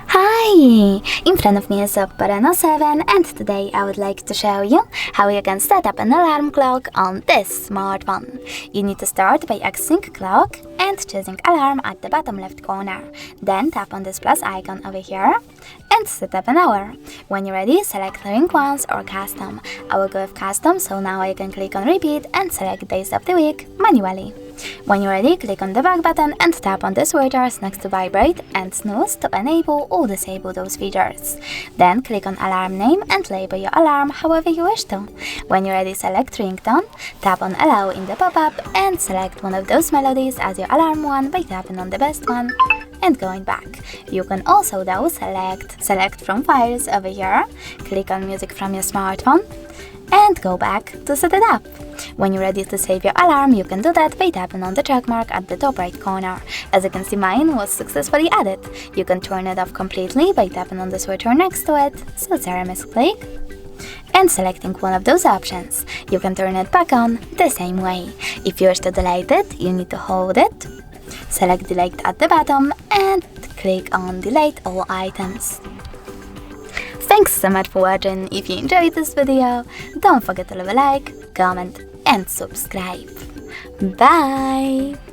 Hi! In front of me is Oppo Reno 7 and today I would like to show you how you can set up an alarm clock on this smartphone. You need to start by accessing clock and choosing alarm at the bottom left corner. Then tap on this plus icon over here and set up an hour. When you're ready, select ring once or custom. I will go with custom, so now I can click on repeat and select days of the week manually. When you're ready, click on the back button and tap on the switches next to vibrate and snooze to enable or disable those features. Then click on alarm name and label your alarm however you wish to. When you're ready, select ringtone, tap on allow in the pop-up and select one of those melodies as your alarm one by tapping on the best one and going back. You can also though select from files over here, click on music from your smartphone and go back to set it up. When you're ready to save your alarm, you can do that by tapping on the check mark at the top right corner. As you can see, mine was successfully added. You can turn it off completely by tapping on the switcher next to it, so it's a misclick, and selecting one of those options. You can turn it back on the same way. If you wish to delete it, you need to hold it, select delete at the bottom and click on delete all items. Thanks so much for watching. If you enjoyed this video, don't forget to leave a like, comment and subscribe. Bye!